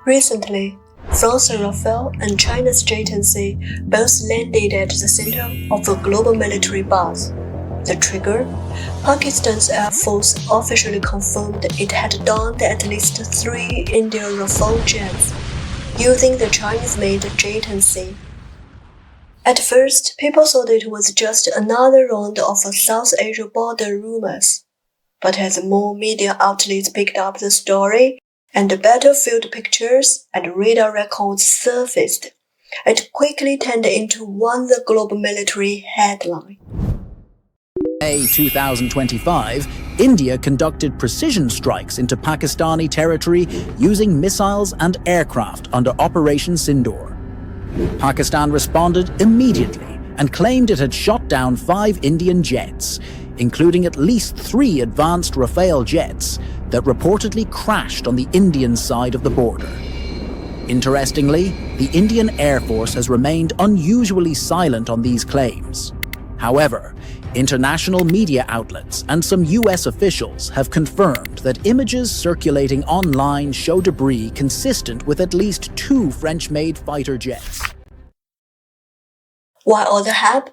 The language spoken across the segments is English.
Recently, France's Rafale and China's J-10C both landed at the center of a global military buzz. The trigger? Pakistan's Air Force officially confirmed it had donned at least 3 Indian Rafale jets, using the Chinese-made J-10C. At first, people thought it was just another round of South Asia border rumors. But as more media outlets picked up the story, and battlefield pictures and radar records surfaced, it quickly turned into one the global military headline. May 2025, India conducted precision strikes into Pakistani territory using missiles and aircraft under Operation Sindoor. Pakistan responded immediately and claimed it had shot down 5 Indian jets, including at least 3 advanced Rafale jets that reportedly crashed on the Indian side of the border. Interestingly, the Indian Air Force has remained unusually silent on these claims. However, international media outlets and some US officials have confirmed that images circulating online show debris consistent with at least 2 French-made fighter jets. Why all the hype?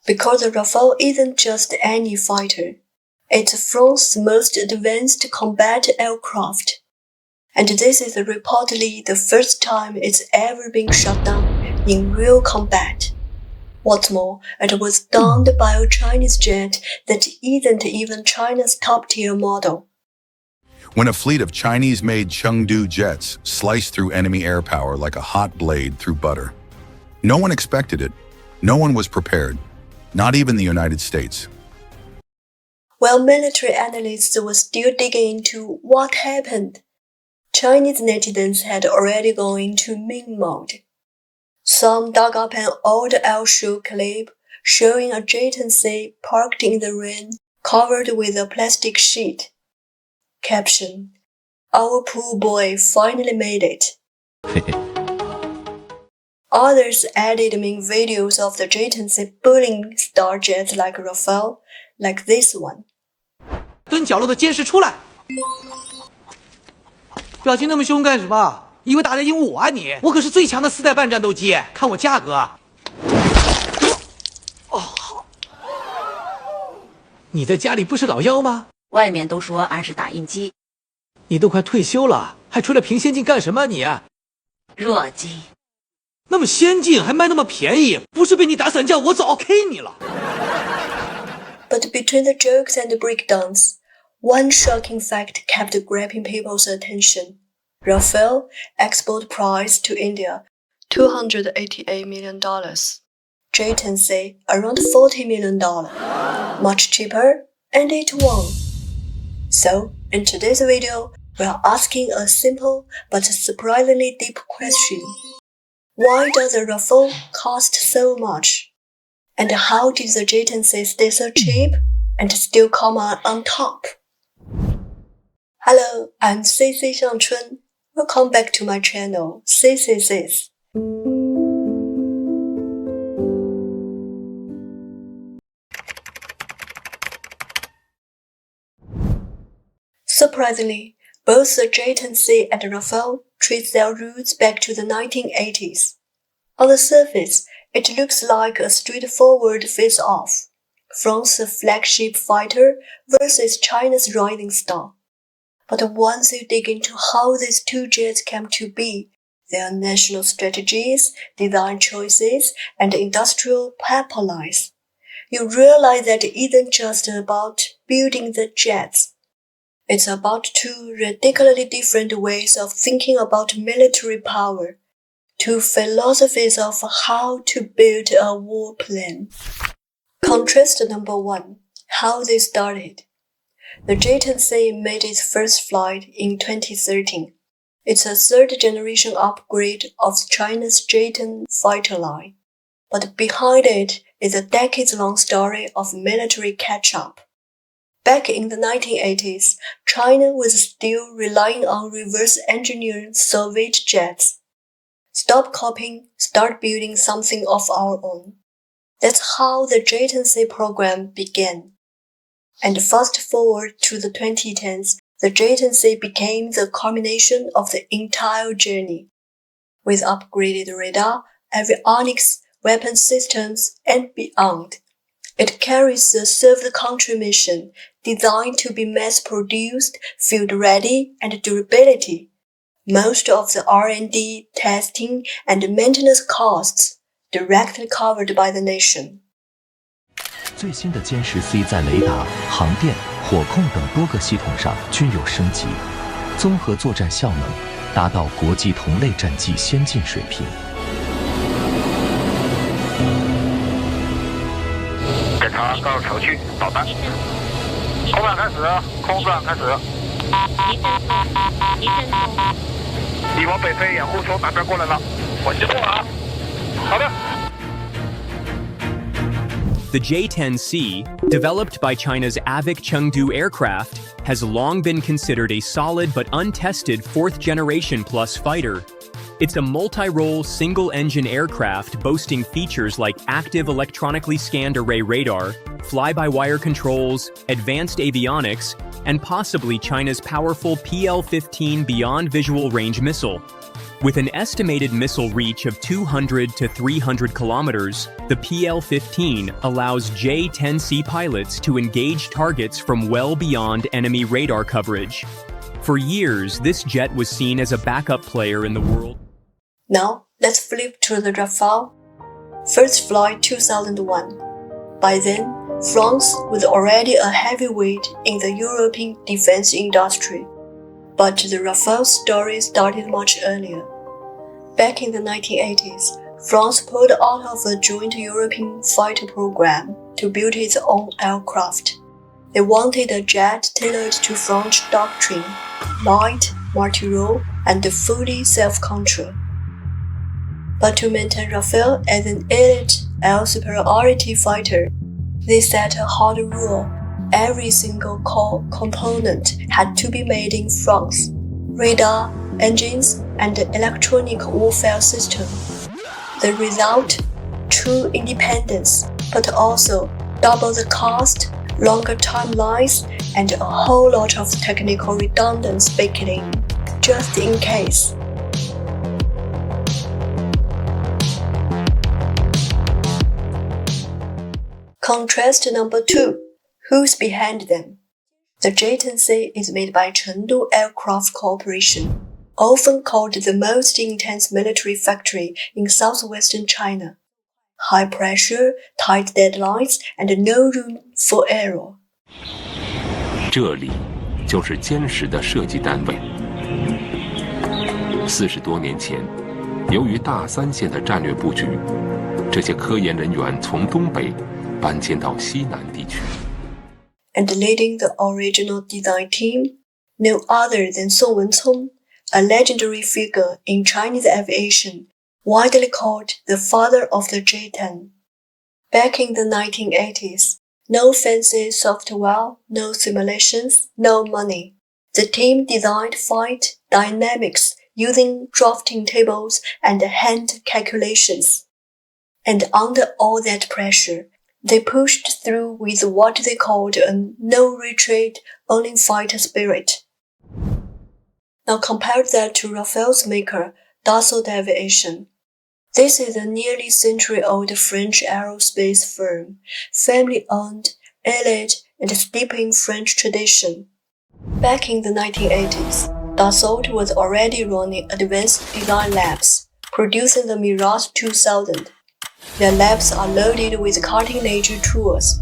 Because the Rafale isn't just any fighter. It's France's most advanced combat aircraft. And this is reportedly the first time it's ever been shot down in real combat. What's more, it was donned by a Chinese jet that isn't even China's top-tier model. When a fleet of Chinese-made Chengdu jets sliced through enemy air power like a hot blade through butter. No one expected it. No one was prepared. Not even the United States. While military analysts were still digging into what happened, Chinese netizens had already gone into meme mode. Some dug up an old airshow clip showing a J-10C parked in the rain, covered with a plastic sheet. Caption: "Our poor boy finally made it." Others added meme videos of the J-10C bullying star jets like Rafale, like this one. 蹲角落的监视出来！表情那么凶干什么？以为打得赢我啊你？我可是最强的4代半战斗机，看我价格。哦，好。你在家里不是老幺吗？外面都说俺是打印机。你都快退休了，还吹了瓶先进干什么你？弱鸡。那么先进还卖那么便宜，不是被你打散架，我早 K 你了。But between the jokes and the breakdowns, one shocking fact kept grabbing people's attention. Rafale export price to India, $288 million. J-10C, around $40 million. Much cheaper, and it won. So, in today's video, we are asking a simple but surprisingly deep question. Why does a Rafale cost so much? And how did the J-10C stay so cheap and still come out on top? Hello, I'm CC Xiangchun. Welcome back to my channel, CC Says. Surprisingly, both the J-10C and Rafale trace their roots back to the 1980s. On the surface, it looks like a straightforward face-off. France's flagship fighter versus China's rising star. But once you dig into how these 2 jets came to be, their national strategies, design choices, and industrial pipelines, you realize that it isn't just about building the jets. It's about 2 ridiculously different ways of thinking about military power, 2 philosophies of how to build a war plan. Contrast number 1, how they started. The J-10C made its first flight in 2013. It's a 3rd-generation upgrade of China's J-10 fighter line. But behind it is a decades-long story of military catch-up. Back in the 1980s, China was still relying on reverse-engineered Soviet jets. Stop copying, start building something of our own. That's how the J-10C program began. And fast forward to the 2010s, The J-10C became the culmination of the entire journey. With upgraded radar, avionics, weapon systems, and beyond, it carries the Serve the Country mission, designed to be mass-produced, field-ready, and durability. Most of the R&D, testing, and maintenance costs directly covered by the nation. 最新的歼10C 在雷达、航电、火控等多个系统上均有升级，综合作战效能达到国际同类战机先进水平。检查各程序导弹。空转开始，空转开始。离我北飞掩护从哪边过来了？我接动了啊。好的。 The J-10C, developed by China's Avic Chengdu aircraft, has long been considered a solid but untested fourth-generation plus fighter. It's a multi-role, single-engine aircraft boasting features like active electronically scanned array radar, fly-by-wire controls, advanced avionics, and possibly China's powerful PL-15 Beyond Visual Range missile. With an estimated missile reach of 200 to 300 kilometers, the PL-15 allows J-10C pilots to engage targets from well beyond enemy radar coverage. For years, this jet was seen as a backup player in the world. Now, let's flip to the Rafale. First flight 2001. By then, France was already a heavyweight in the European defense industry. But the Rafale story started much earlier. Back in the 1980s, France pulled out of a joint European fighter program to build its own aircraft. They wanted a jet tailored to French doctrine, light, multi-role, and fully self-control. But to maintain Rafale as an elite air superiority fighter, they set a hard rule. Every single core component had to be made in France. Radar, engines, and electronic warfare system. The result? True independence, but also double the cost, longer timelines, and a whole lot of technical redundancy baked in, just in case. Contrast number 2. Who's behind them? The J-10C is made by Chengdu Aircraft Corporation, often called the most intense military factory in southwestern China. High pressure, tight deadlines, and no room for error. 这里就是歼10的设计单位。40多年前，由于大三线的战略布局，这些科研人员从东北搬迁到西南地区。And leading the original design team, no other than Song Wencong, a legendary figure in Chinese aviation, widely called the father of the J-10. Back in the 1980s, no fancy software, no simulations, no money. The team designed flight dynamics using drafting tables and hand calculations. And under all that pressure, they pushed through with what they called a no-retreat, only fighter spirit. Now compare that to Rafale's maker, Dassault Aviation. This is a nearly century-old French aerospace firm, family-owned, elite, and steeping French tradition. Back in the 1980s, Dassault was already running advanced design labs, producing the Mirage 2000. Their labs are loaded with cutting-edge tools,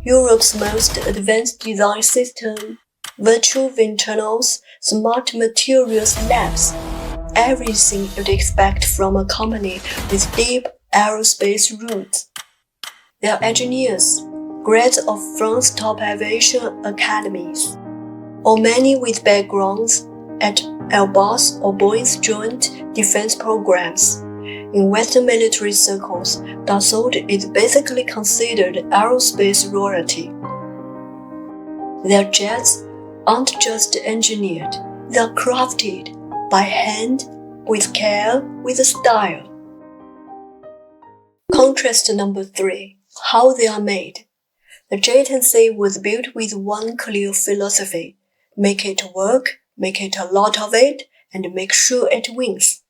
Europe's most advanced design system, virtual wind tunnels, smart materials labs, everything you'd expect from a company with deep aerospace roots. Their engineers, grads of France's top aviation academies, or many with backgrounds at Airbus or Boeing's joint defense programs. In Western military circles, Dassault is basically considered aerospace royalty. Their jets aren't just engineered, they're crafted by hand, with care, with style. Contrast number 3. How they are made. The J-10C was built with one clear philosophy: make it work, make it a lot of it, and make sure it wins.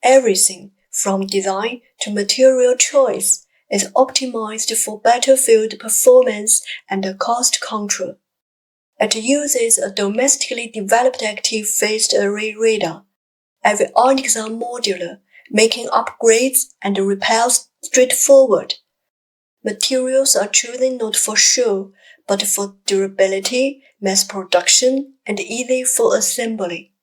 Everything, from design to material choice, is optimized for battlefield performance and cost control. It uses a domestically developed active phased array radar. Avionics are modular, making upgrades and repairs straightforward. Materials are chosen not for show, but for durability, mass production, and easy for assembly.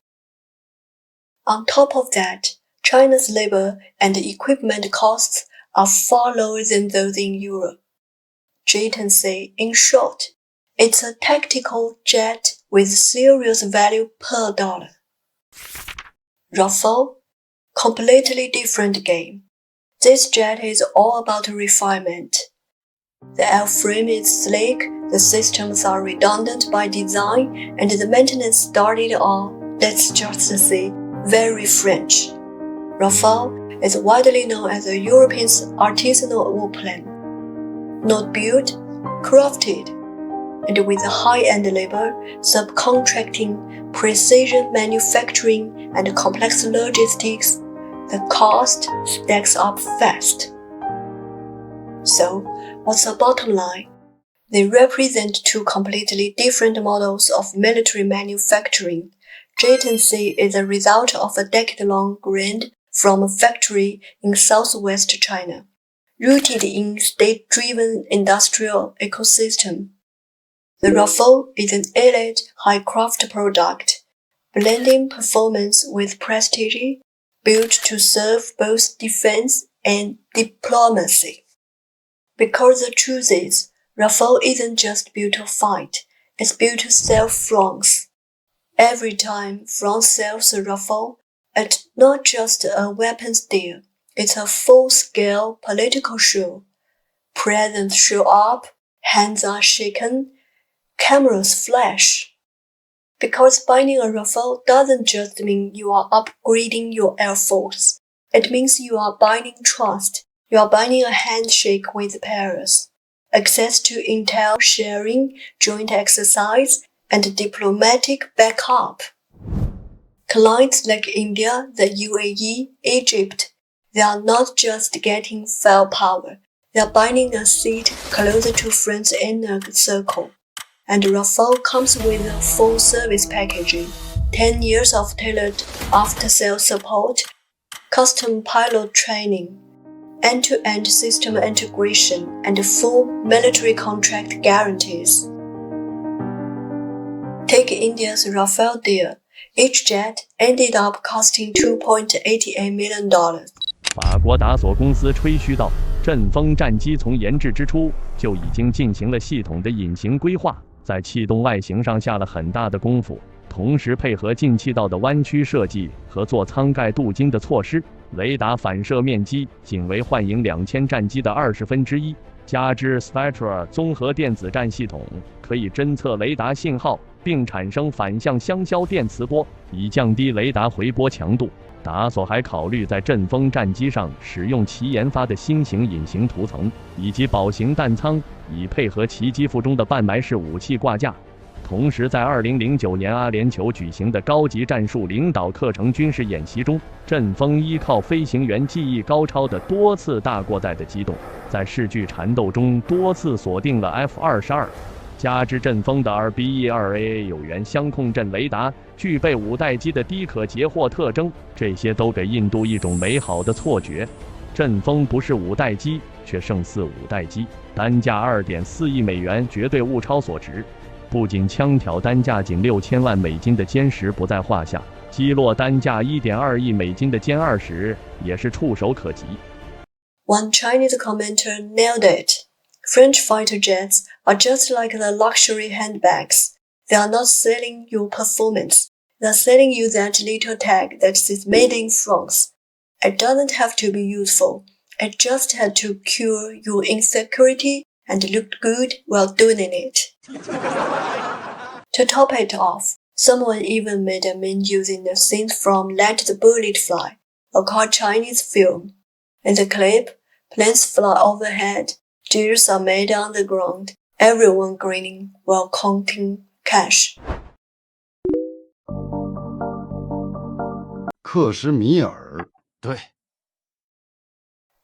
On top of that, China's labor and equipment costs are far lower than those in Europe. J-10C, in short, it's a tactical jet with serious value per dollar. Rafale, completely different game. This jet is all about refinement. The airframe is sleek, the systems are redundant by design, and the maintenance started on, let's just say, very French. Rafale is widely known as a European artisanal warplane. Not built, crafted, and with high-end labor, subcontracting, precision manufacturing, and complex logistics, the cost stacks up fast. So, what's the bottom line? They represent two completely different models of military manufacturing. J-10C is a result of a decade-long grind from a factory in southwest China, rooted in state-driven industrial ecosystem. The Rafale is an elite high-craft product, blending performance with prestige, built to serve both defense and diplomacy. Because the truth is, Rafale isn't just built to fight, it's built to sell France. Every time France sells a Rafale, it's not just a weapons deal, it's a full-scale political show. Presidents show up, hands are shaken, cameras flash. Because buying a Rafale doesn't just mean you are upgrading your Air Force. It means you are buying trust. You are buying a handshake with Paris, access to intel sharing, joint exercise, and diplomatic backup. Clients like India, the UAE, Egypt, they are not just getting firepower. They are buying a seat closer to France' inner circle. And Rafale comes with a full service packaging, 10 years of tailored after-sales support, custom pilot training, end-to-end system integration, and full military contract guarantees. Take India's Rafale deal. Each jet ended up costing $2.88 million. 法国达索公司吹嘘道，阵风战机从研制之初就已经进行了系统的隐形规划，在气动外形上下了很大的功夫，同时配合进气道的弯曲设计和座舱盖镀金的措施，雷达反射面积仅为幻影2000战机的1/20，加之 Spectra 综合电子战系统，可以侦测雷达信号，并产生反向相消电磁波，以降低雷达回波强度。达索还考虑在阵风战机上使用其研发的新型隐形涂层以及保型弹舱，以配合其机腹中的半埋式武器挂架。同时，在2009年阿联酋举行的高级战术领导课程军事演习中，阵风依靠飞行员技艺高超的多次大过载的机动，在视距缠斗中多次锁定了 F-22。加之阵风的 RB-12AA 有源相控阵雷达具备五代机的低可截获特征，这些都给印度一种美好的错觉。阵风不是五代机，却胜似五代机，单价2.4亿美元绝对物超所值。不仅枪挑单价仅6000万美金的歼10不在话下，击落单价1.2亿美金的歼20也是触手可及。One Chinese commenter nailed it. French fighter jets are just like the luxury handbags. They are not selling you performance. They are selling you that little tag that says made in France. It doesn't have to be useful. It just had to cure your insecurity and look good while doing it. To top it off, someone even made a meme using the scenes from Let the Bullet Fly, a cult Chinese film. In the clip, planes fly overhead. Deals are made on the ground, everyone grinning while counting cash. 克什米尔，对。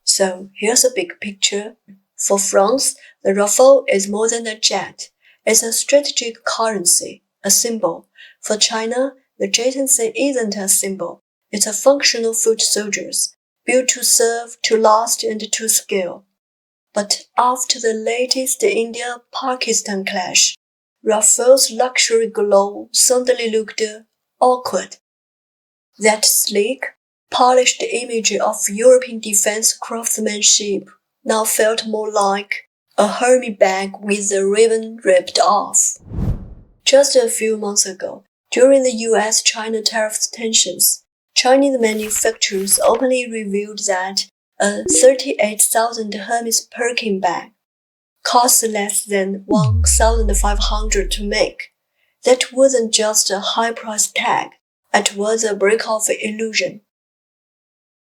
So here's a big picture. For France, the Rafale is more than a jet. It's a strategic currency, a symbol. For China, the J-10C isn't a symbol. It's a functional foot soldiers, built to serve, to last, and to scale. But after the latest India-Pakistan clash, Rafale's luxury glow suddenly looked awkward. That sleek, polished image of European defense craftsmanship now felt more like a Hermès bag with the ribbon ripped off. Just a few months ago, during the US-China tariff tensions, Chinese manufacturers openly revealed that a 38,000 Hermès Perkin bag costs less than 1,500 to make. That wasn't just a high price tag, it was a break-off illusion.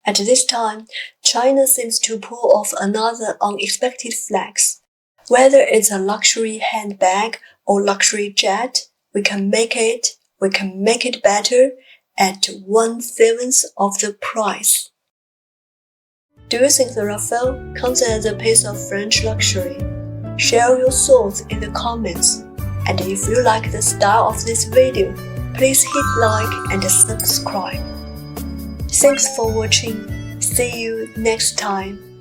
At this time, China seems to pull off another unexpected flex. Whether it's a luxury handbag or luxury jet, we can make it better at 1/7 of the price. Do you think the Rafale comes as a piece of French luxury? Share your thoughts in the comments. And if you like the style of this video, please hit like and subscribe. Thanks for watching. See you next time.